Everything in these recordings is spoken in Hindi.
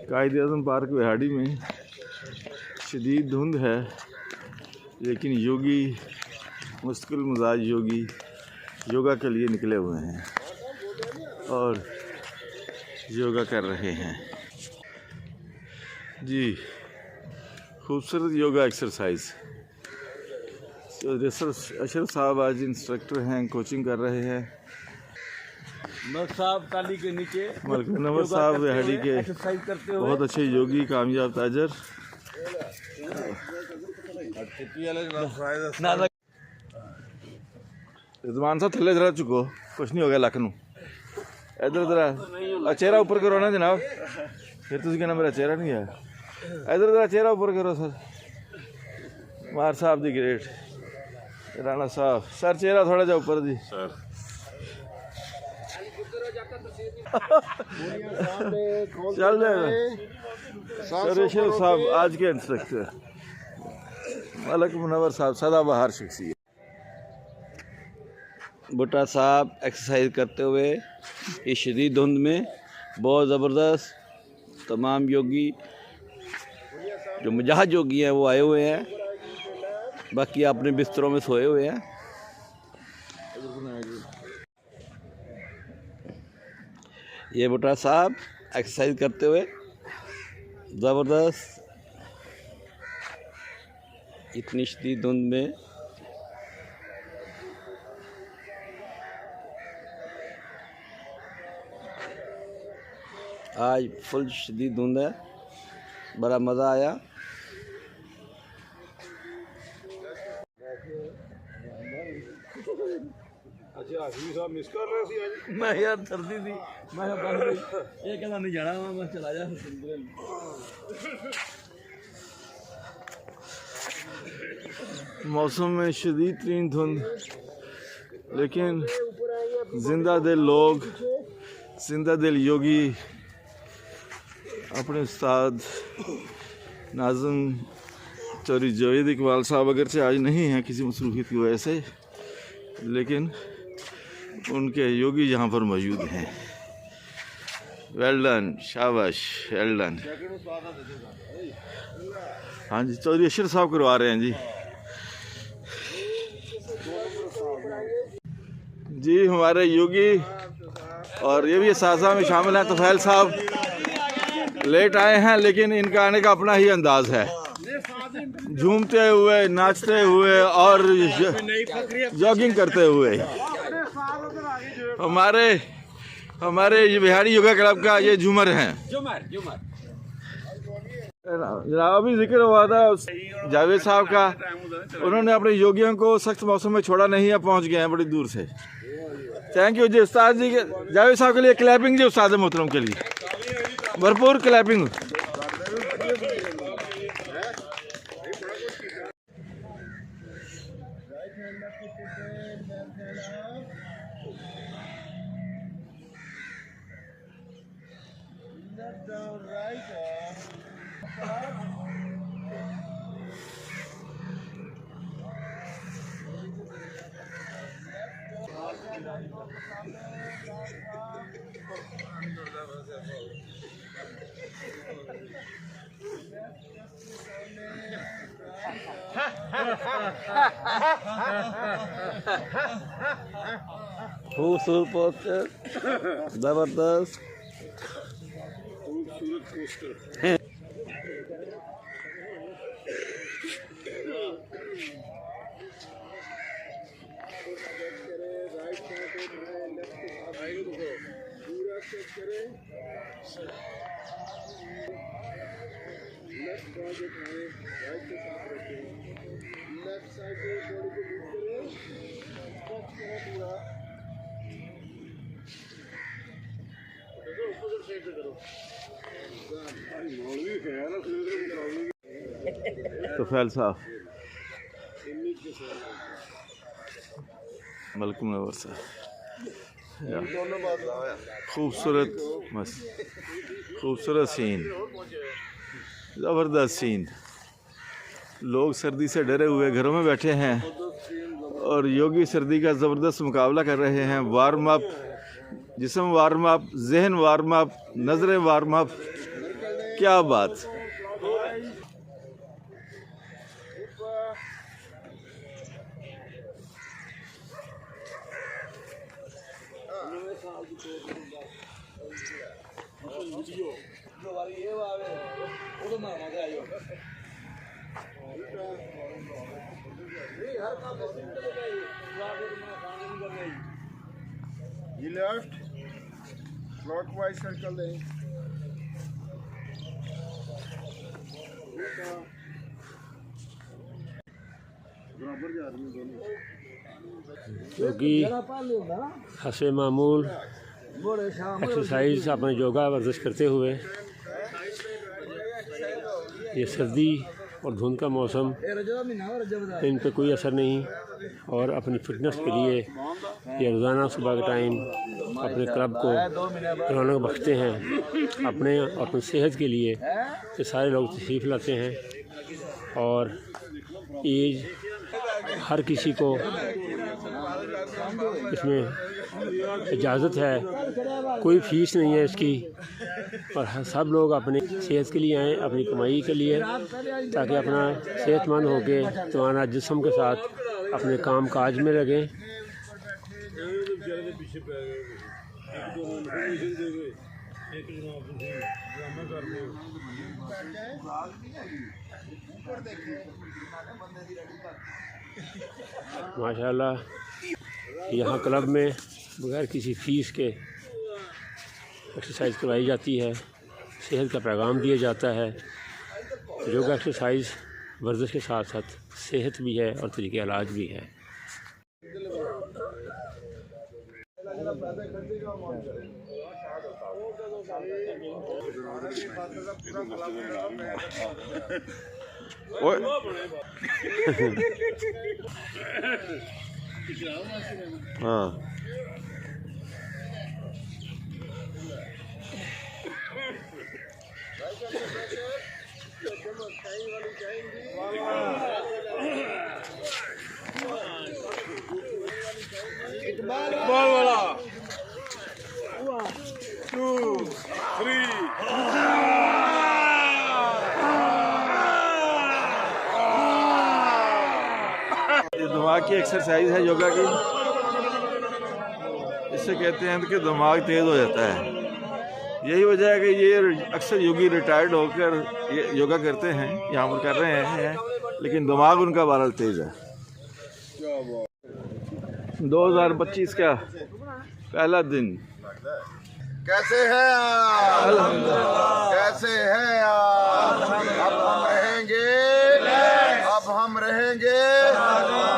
कायद आज़म पार्क विहाड़ी में शदीद धुंध है, लेकिन योगी मुस्तकिल मिजाज योगी योगा के लिए निकले हुए हैं और योगा कर रहे हैं जी। खूबसूरत योगा एक्सरसाइज। अशरफ साहब आज इंस्ट्रक्टर हैं, कोचिंग कर रहे हैं। मलिक साहब ताली के नीचे मलिक नवर साहब विहाड़ी के बहुत अच्छे योगी, कामयाब ताजर। रिजवान साहब थले जरा चुको, कुछ नहीं हो गया लक नू। इधर जरा चेहरा ऊपर करो ना जनाब, फिर तुम कहना मेरा चेहरा नहीं है। इधर जरा चेहरा ऊपर करो सर। मार साहब दी ग्रेट, राणा साहब सर चेहरा थोड़ा जा ऊपर जी सर। चल जाएगा सर। अशरफ साहब आज के इंस्ट्रक्टर, मलिक मुनव्वर साहब सदाबहार शख्सियत। भुट्टा साहब एक्सरसाइज करते हुए इस शदीद धुंध में बहुत ज़बरदस्त। तमाम योगी जो मुजाहिद योगी हैं वो आए हुए हैं, बाकी अपने बिस्तरों में सोए हुए हैं। ये भुट्टा साहब एक्सरसाइज करते हुए ज़बरदस्त इतनी शदीद धुंध में। आज फुल शदीद धुंध है, बड़ा मज़ा आया। मैं यार सर्दी थी, मैं ये कहना नहीं जाना, मैं चला जा। मौसम में शदीद तरीन धुंध, लेकिन जिंदा दिल लोग, जिंदा दिल योगी अपने उस्ताद नाज़िम चौधरी जावेद इकबाल साहब अगरचे आज नहीं हैं किसी मसरूफियत की वजह से, लेकिन उनके योगी यहाँ पर मौजूद हैं। वेल डन, शाबाश, वेल डन। हाँ जी, चौधरी अशरफ साहब करवा रहे हैं जी। जी हमारे योगी और ये भी साजा में शामिल हैं। तफैल साहब लेट आए हैं, लेकिन इनका आने का अपना ही अंदाज है। झूमते हुए, नाचते हुए और जॉगिंग करते हुए। हमारे बिहारी योगा क्लब का ये झूमर हैं। जनाब अभी जिक्र हुआ था जावेद साहब का, उन्होंने अपने योगियों को सख्त मौसम में छोड़ा नहीं है, पहुंच गए हैं बड़ी दूर से। थैंक यू जी उस्ताद जी के, जावेद साहब के लिए क्लैपिंग जी, उस्ताद मोहतरम के लिए भरपूर क्लैपिंग। खूबसूरत पोस्टर, जबरदस्त। तफैल साहब, मलिक मुनव्वर साहब, खूबसूरत बस खूबसूरत सीन, ज़बरदस्त सीन। लोग सर्दी से डरे हुए घरों में बैठे हैं और योगी सर्दी का ज़बरदस्त मुकाबला कर रहे हैं। वार्म अप, जिस्म वार्म अप, जहन वार्म अप, नज़रें वार्म अप, क्या बात। ये लेफ्ट क्लॉकवाइज सर्कल दें। बराबर जा रही है दोनों, क्योंकि हस्ब मामूल एक्सरसाइज अपने योगा वर्जिश करते हुए ये सर्दी और धुंध का मौसम इन पे कोई असर नहीं, और अपनी फिटनेस के लिए ये रोज़ाना सुबह के टाइम अपने क्लब को रौनक बख्शते हैं। अपनी सेहत के लिए ये सारे लोग तशरीफ़ लाते हैं, और एज हर किसी को इसमें इजाज़त है, कोई फ़ीस नहीं है इसकी, और सब लोग अपनी सेहत के लिए आएँ, अपनी कमाई के लिए, ताकि अपना सेहतमंद होकर तुम्हारा जिस्म के साथ अपने काम काज में लगें। माशाल्लाह यहाँ क्लब में बगैर किसी फ़ीस के एक्सरसाइज करवाई जाती है, सेहत का पैगाम दिया जाता है। योगा एक्सरसाइज वर्जिश के साथ साथ सेहत भी है और तरीके इलाज भी है। ओए हाँ बॉल वाला 2 3 ये दिमाग की एक्सरसाइज है योगा की। इससे कहते हैं कि दिमाग तेज़ हो जाता है। यही वजह है कि ये अक्सर योगी रिटायर्ड होकर ये योगा करते हैं, यहाँ पर कर रहे हैं, लेकिन दिमाग उनका बहरहाल तेज़ है। 2025 का पहला दिन। कैसे हैं आप? कैसे हैं आप? अब हम रहेंगे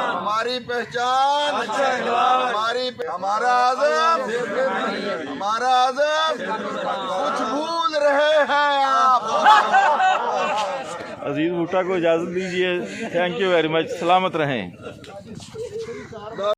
हमारी पहचान, हमारा आज़म, कुछ भूल रहे हैं आप। अजीज भुट्टा को इजाज़त दीजिए। Thank you very much. सलामत रहें।